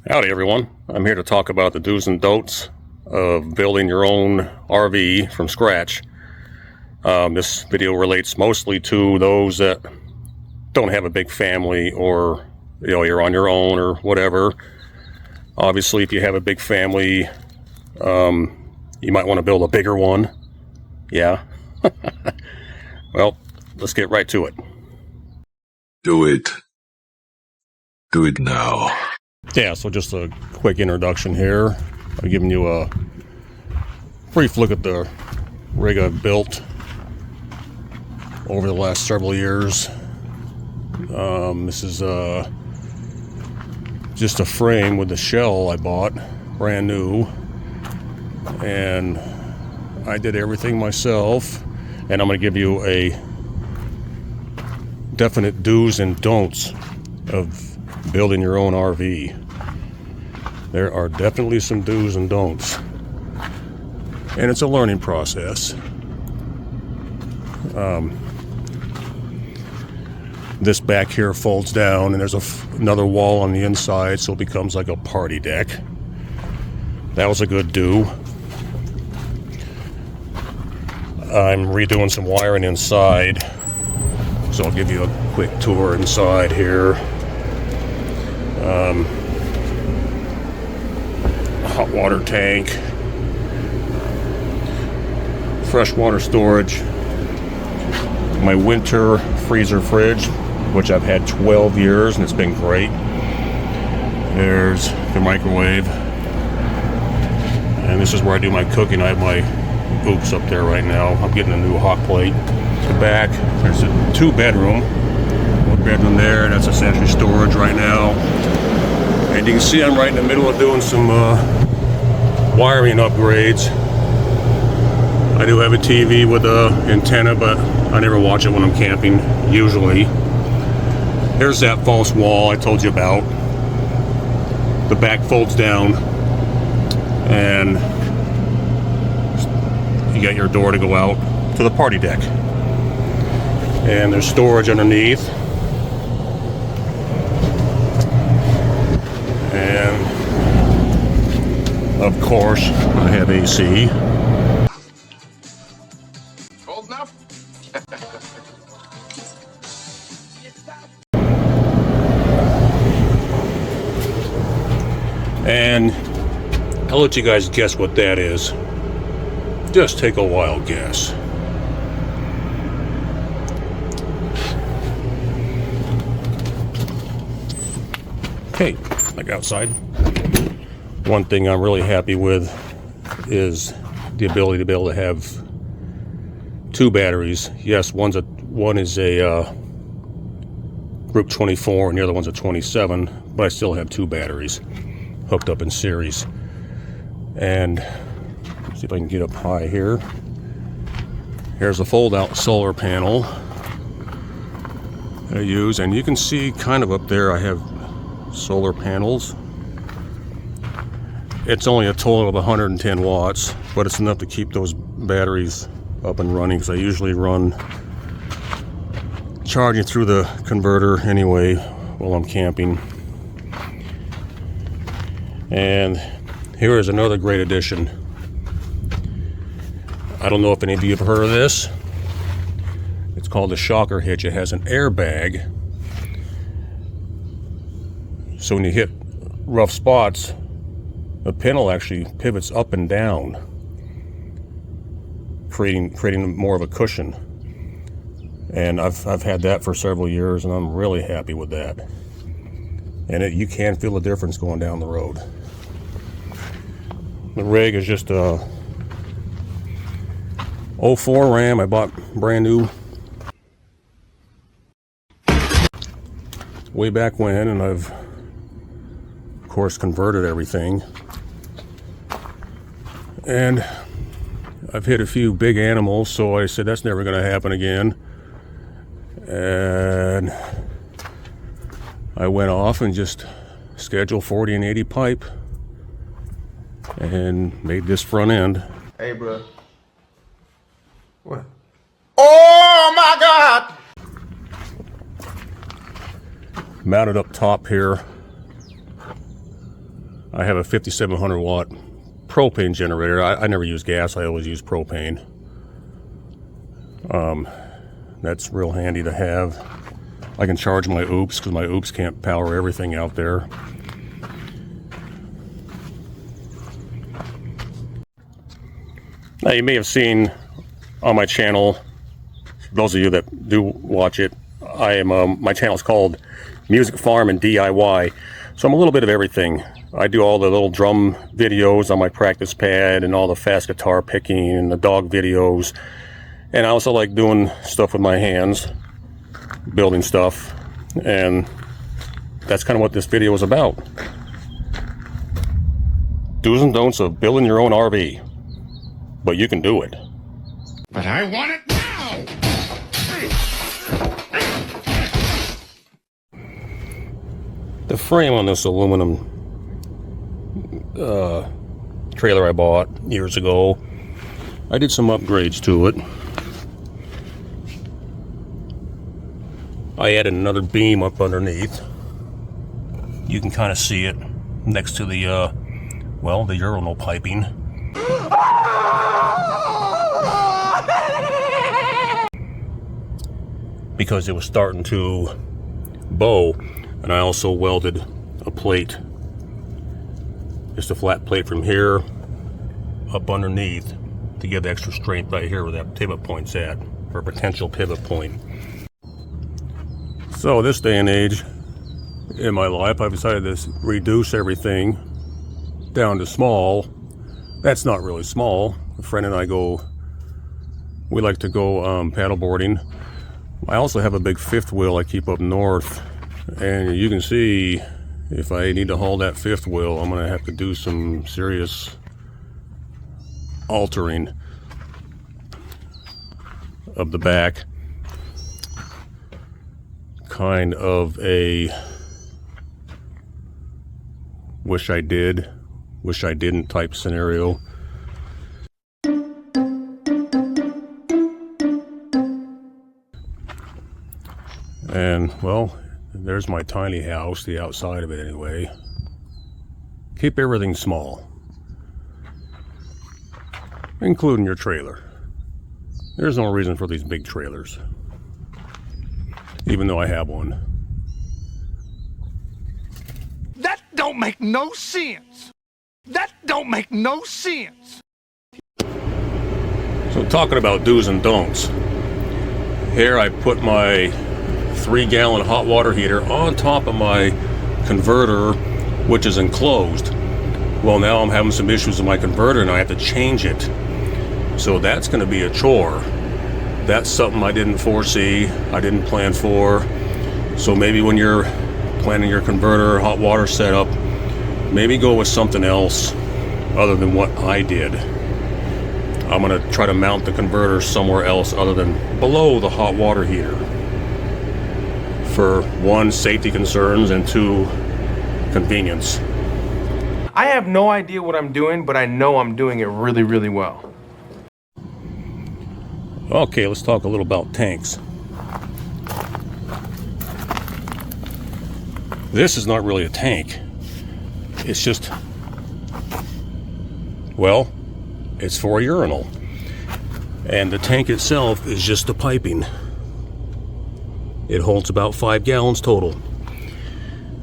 Howdy everyone, I'm here to talk about the do's and don'ts of building your own RV from scratch. This video relates mostly to those that don't have a big family, or you're on your own or whatever. Obviously if you have a big family, you might want to build a bigger one. Yeah. Well, let's get right to it. Do it. Do it now. Yeah, so just a quick introduction here. I'm giving you a brief look at the rig I've built over the last several years. This is just a frame with the shell I bought, brand new, and I did everything myself, and I'm going to give you a definite do's and don'ts of building your own RV. There are definitely some do's and don'ts, and it's a learning process. This back here folds down, and there's another wall on the inside, so it becomes like a party deck. That was a good do. I'm redoing some wiring inside, so I'll give you a quick tour inside here. Hot water tank, freshwater storage, my winter freezer fridge, which I've had 12 years and it's been great. There's the microwave, and this is where I do my cooking. I have my oops up there right now. I'm getting a new hot plate. The back, there's a 2-bedroom. One bedroom there, that's essentially storage right now. And you can see I'm right in the middle of doing some wiring upgrades. I do have a TV with a antenna, but I never watch it when I'm camping, usually. There's that false wall I told you about. The back folds down, and you got your door to go out to the party deck. And there's storage underneath. And of course, I have AC. Cold enough? And I'll let you guys guess what that is. Just take a wild guess. Okay, like outside. One thing I'm really happy with is the ability to be able to have 2 batteries. Yes, one is a group 24 and the other one's a 27, but I still have 2 batteries hooked up in series. And see if I can get up high here. Here's a fold-out solar panel I use, and you can see kind of up there I have solar panels. It's only a total of 110 watts, but it's enough to keep those batteries up and running, because I usually run charging through the converter anyway while I'm camping. And here is another great addition. I don't know if any of you have heard of this. It's called the shocker hitch. It has an airbag, so when you hit rough spots, the panel actually pivots up and down, creating more of a cushion. And I've had that for several years, and I'm really happy with that. And you can feel the difference going down the road. The rig is just a 04 Ram I bought brand new way back when, and I've of course converted everything. And I've hit a few big animals, so I said that's never going to happen again. And I went off and just scheduled 40 and 80 pipe and made this front end. Hey, bro. What? Oh my God! Mounted up top here I have a 5700 watt propane generator. I never use gas, I always use propane. That's real handy to have. I can charge my oops because my oops can't power everything out there. Now you may have seen on my channel, for those of you that do watch it, my channel is called Music Farm and DIY. So I'm a little bit of everything. I do all the little drum videos on my practice pad and all the fast guitar picking and the dog videos. And I also like doing stuff with my hands, building stuff. And that's kind of what this video is about. Do's and don'ts of building your own RV. But you can do it. But I want it now! The frame on this aluminum trailer I bought years ago, I did some upgrades to it. I added another beam up underneath. You can kind of see it next to the, well, the urinal piping. Because it was starting to bow, and I also welded a plate, just a flat plate from here up underneath to give extra strength right here where that pivot point's at, for a potential pivot point. So this day and age in my life, I've decided to reduce everything down to small. That's not really small. A friend and I we like to go paddleboarding. I also have a big fifth wheel I keep up north, and you can see if I need to haul that fifth wheel, I'm gonna have to do some serious altering of the back. Kind of a wish I did, wish I didn't type scenario. And, well, there's my tiny house, the outside of it anyway. Keep everything small, including your trailer. There's no reason for these big trailers, even though I have one. That don't make no sense! That don't make no sense! So talking about do's and don'ts, here I put my 3-gallon hot water heater on top of my converter, which is enclosed. Well, now I'm having some issues with my converter and I have to change it. So that's going to be a chore. That's something I didn't foresee, I didn't plan for. So maybe when you're planning your converter hot water setup, maybe go with something else other than what I did. I'm going to try to mount the converter somewhere else other than below the hot water heater. For 1, safety concerns, and 2, convenience. I have no idea what I'm doing, but I know I'm doing it really, really well. Okay, let's talk a little about tanks. This is not really a tank. It's just, well, it's for a urinal. And the tank itself is just the piping. It holds about 5 gallons total.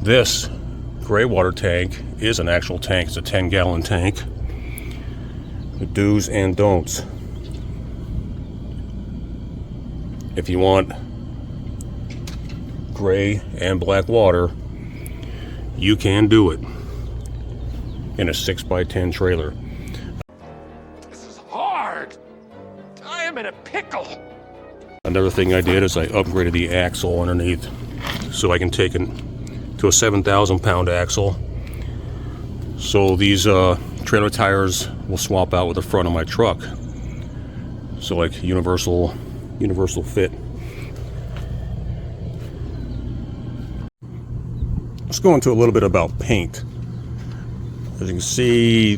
This gray water tank is an actual tank. It's a 10-gallon tank. The do's and don'ts. If you want gray and black water, you can do it in a 6x10 trailer. This is hard! I am in a pickle! Another thing I did is I upgraded the axle underneath so I can take it to a 7,000-pound axle. So these trailer tires will swap out with the front of my truck. So like universal fit. Let's go into a little bit about paint. As you can see,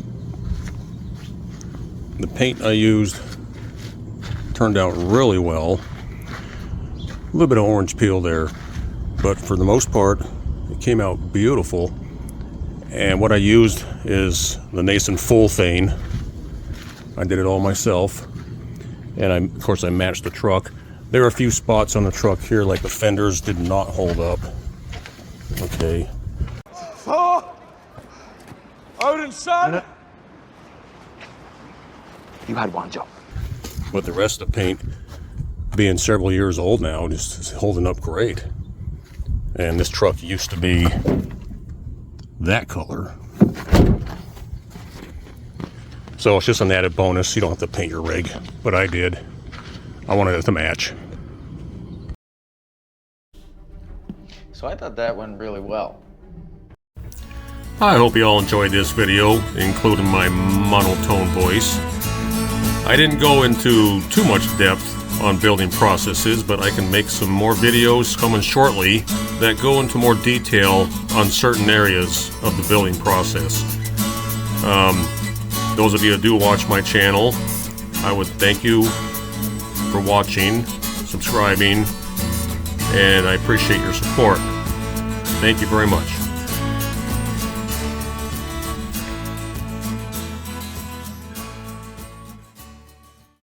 the paint I used turned out really well. A little bit of orange peel there, but for the most part, it came out beautiful. And what I used is the Nason full thane. I did it all myself. And of course I matched the truck. There are a few spots on the truck here, like the fenders did not hold up. Okay. Oh, Odin's son. You had one job. But the rest of the paint, being several years old now, just is holding up great. And this truck used to be that color. So it's just an added bonus. You don't have to paint your rig, but I did. I wanted it to match. So I thought that went really well. I hope you all enjoyed this video, including my monotone voice. I didn't go into too much depth on building processes, but I can make some more videos coming shortly that go into more detail on certain areas of the building process. Those of you that do watch my channel, I would thank you for watching, subscribing, and I appreciate your support. Thank you very much.